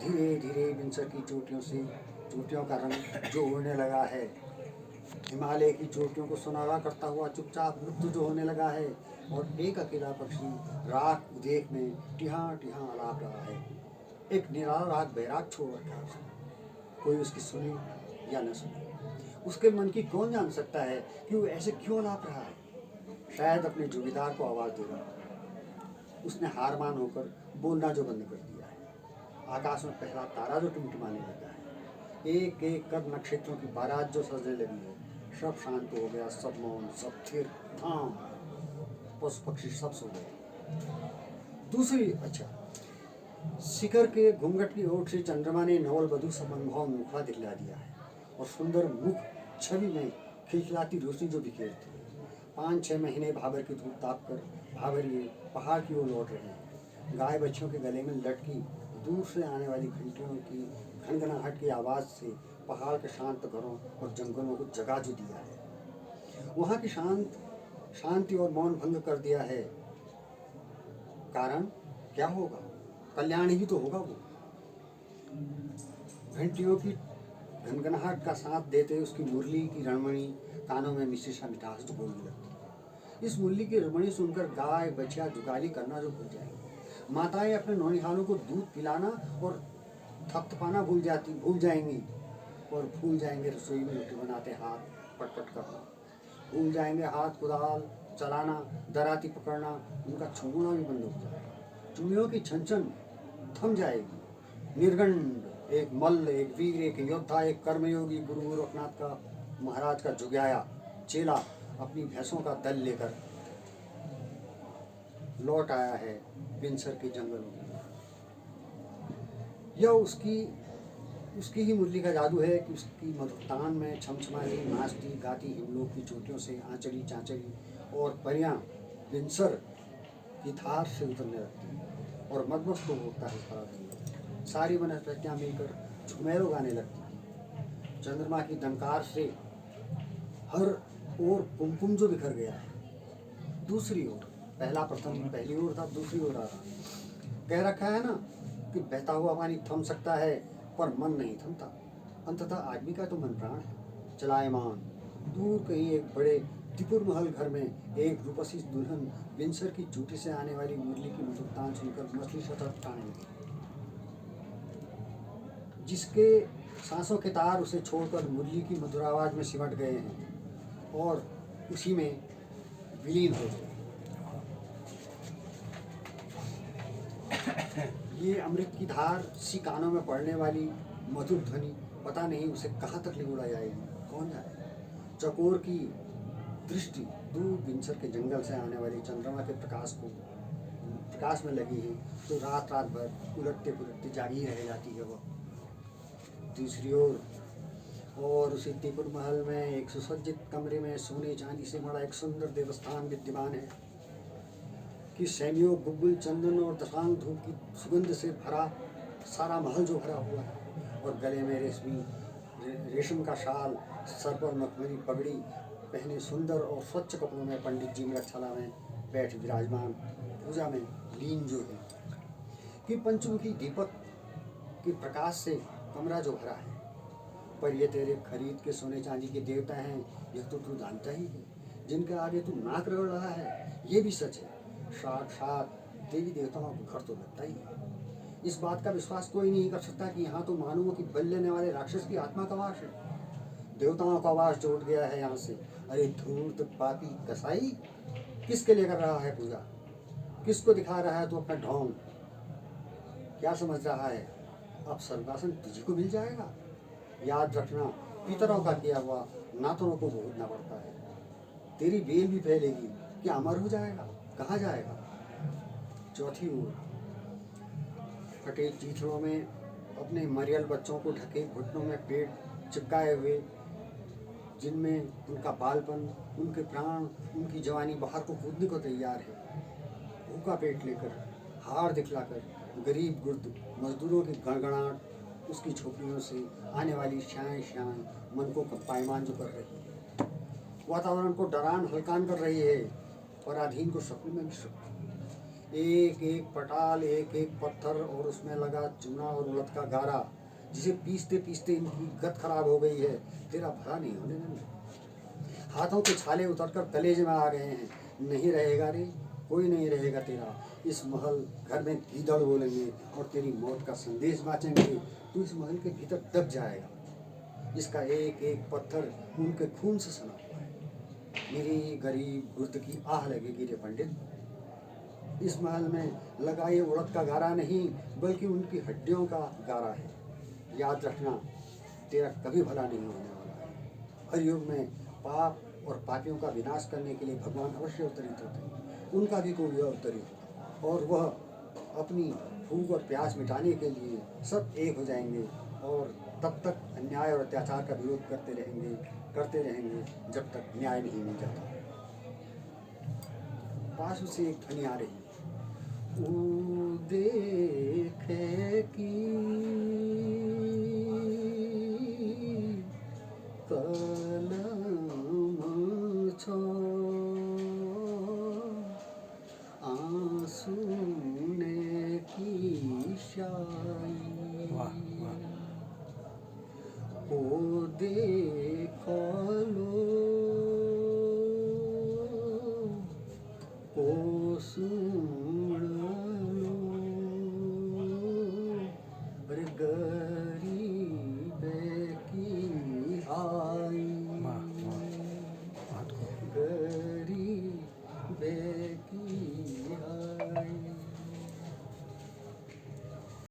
धीरे धीरे बिनसर की चोटियों का रंग जो उड़ने लगा है, हिमालय की चोटियों को सुनहरा करता हुआ चुपचाप मृत्यु जो होने लगा है, और एक अकेला पक्षी रात उदेक में टिहाँ टिहाँ अलाप रहा है। एक निराला राग बैराग छोड़ रखा है उसने। कोई उसकी सुने या न सुने, उसके मन की कौन जान सकता है कि वो ऐसे क्यों अलाप रहा है। शायद अपने जोगीदार को आवाज़ दे रहा है। उसने हार मान होकर बोलना जो बंद कर दिया है। आकाश में पहला तारा जो टिमटिमाने लगा है, एक एक कर नक्षत्रों की बारात जो सजने लगी है। सब शांत हो गया, सब मौन, सब थिर थाम, पशु पक्षी सब सो गए। दूसरी शिखर के घूंघट की ओट से चंद्रमा ने नवल वधु समन्भाव मुखड़ा दिखला दिया है, और सुंदर मुख छवि में खिलखिलाती रोशनी जो बिखेरती है। 5-6 महीने भाबर की धूप ताप कर भाबरिए पहाड़ की ओर लौट रहे हैं। गाय बच्चों के गले में लटकी दूर से आने वाली घंटियों की खनखनाहट की आवाज़ से पहाड़ के शांत घरों और जंगलों को जगा जो दिया है। वहाँ की शांति और मौन भंग कर दिया है। कारण क्या होगा? कल्याण ही तो होगा वो। घंटियों की घनघनाहट का साथ देते उसकी मुरली की रणमणि कानों में मिश्री सा मिठास जो बोलने लगती। इस मुरली की रणमणि सुनकर गाय बछिया जुगाली करना जो भूल जाएंगी। माताएं अपने नौनिहालों को दूध पिलाना और थपथपाना भूल जाएंगी, और भूल जाएंगे रसोई में रोटी बनाते हाथ पटपट करना। भूल जाएंगे हाथ कुदाल चलाना, दराती पकड़ना, उनका छूना भी बंद हो जाएगा। चूड़ियों की छन थम जाएगी। निर्गंड एक मल्ल, एक वीर, एक योद्धा, एक कर्मयोगी गुरु गोरखनाथ का महाराज का जुग्याया चेला अपनी भैंसों का दल लेकर लौट आया है बिनसर के जंगलों में। यह उसकी ही मुरली का जादू है कि उसकी मधुतान में छमछमाती नाचती गाती हिमलोक की चोटियों से आंचली चांचली और परियां बिनसर की धार से उतरने लगती है, और मदमस्त होता है सारा जंगल। सारी वनस्पतियां मिलकर झुमेरों गाने लगती हैं। चंद्रमा की धनकार से हर ओर कुमकुम जो बिखर गया है। दूसरी ओर पहली ओर था, दूसरी ओर आ रहा। कह रखा है ना कि बहता हुआ पानी थम सकता है पर मन नहीं थमता। अंततः आदमी का तो मन प्राण है, चलायमान। दूर कहीं एक बड़े त्रिपुर महल घर में एक रूपसी दुल्हन बिनसर की चोटी से आने वाली मुरली की मधुर तान सुनकर मछली सतर्क उठाने लगी, जिसके सांसों के तार उसे छोड़कर मुरली की मधुर आवाज में सिमट गए हैं और उसी में विलीन हो गए। ये अमृत की धार सी कानों में पड़ने वाली मधुर ध्वनि पता नहीं उसे कहाँ तक ले उड़ा जाएगी, कौन जाए। चकोर की दृष्टि दूर बिनसर के जंगल से आने वाली चंद्रमा के प्रकाश में लगी है तो रात भर उलटते पुलटते जागी रह जाती है वह। दूसरी ओर और उसी त्रिपुर महल में एक सुसज्जित कमरे में सोने चांदी से बड़ा एक सुंदर देवस्थान विद्यमान है कि सैनियों गुग्गुल चंदन और दशांग धूप की सुगंध से भरा सारा महल जो भरा हुआ है, और गले में रेशम का शाल, सर पर मखमली पगड़ी पहने सुंदर और स्वच्छ कपड़ों में पंडित जी मृगशाला में बैठ विराजमान पूजा में लीन जो है कि पंचमुखी दीपक के प्रकाश से कमरा जो भरा है। पर ये तेरे खरीद के सोने चांदी के देवता हैं, यह तो तू जानता ही है। जिनके आगे तू नाक रगड़ रहा है, ये भी सच है। साक्षात देवी देवताओं का घर तो लगता ही है। इस बात का विश्वास कोई नहीं कर सकता कि यहाँ तो मानवों की बल लेने वाले राक्षस की आत्मा का वास है। देवताओं का वास जो उठ गया है यहाँ से। अरे धूर्त पापी कसाई, किसके लिए कर रहा है पूजा? किसको दिखा रहा है तू अपना ढोंग? क्या समझ रहा है अब स्वर्गासन तुझी को मिल जाएगा? याद रखना, पितरों का किया हुआ नातनों को भुगतना पड़ता है। तेरी बेल भी फैलेगी, क्या अमर हो जाएगा? कहाँ जाएगा? चौथी ओर फटे चीथड़ों में अपने मरियल बच्चों को ढके घुटनों में पेट चिपकाए हुए, जिनमें उनका बालपन, उनके प्राण, उनकी जवानी बाहर को कूदने को तैयार है। भूखा पेट लेकर, हार दिखलाकर गरीब गुर्द मजदूरों की गड़गड़ाहट उसकी झोपड़ियों से आने वाली श्याएं मन को पायमान जो कर रही है। वातावरण को डरान हल्कान कर रही है, पराधीन को सपने में भी एक एक पटाल, एक एक पत्थर और उसमें लगा चूना और उड़द का गारा, जिसे पीसते पीसते इनकी गत खराब हो गई है। तेरा भला नहीं होने देंगे। हाथों के छाले उतरकर कलेजे में आ गए हैं। नहीं रहेगा रे, कोई नहीं रहेगा तेरा। इस महल घर में गीदड़ बोलेंगे और तेरी मौत का संदेश बाँचेंगे। तू इस महल के भीतर दब जाएगा। इसका एक एक पत्थर उनके खून से सना हुआ है। मेरी गरीब गुर्द की आह लगेगी रे पंडित। इस महल में लगा ये उड़द का गारा नहीं, बल्कि उनकी हड्डियों का गारा है। याद रखना, तेरा कभी भला नहीं होने वाला है। हर युग में पाप और पापियों का विनाश करने के लिए भगवान अवश्य अवतरित होते हैं। उनका भी कोई अवतरित होगा और वह अपनी भूख और प्यास मिटाने के लिए सब एक हो जाएंगे और तब तक अन्याय और अत्याचार का विरोध करते रहेंगे जब तक न्याय नहीं मिल जाता। पास से एक ध्वनि आ रही है, ऊ देखे कि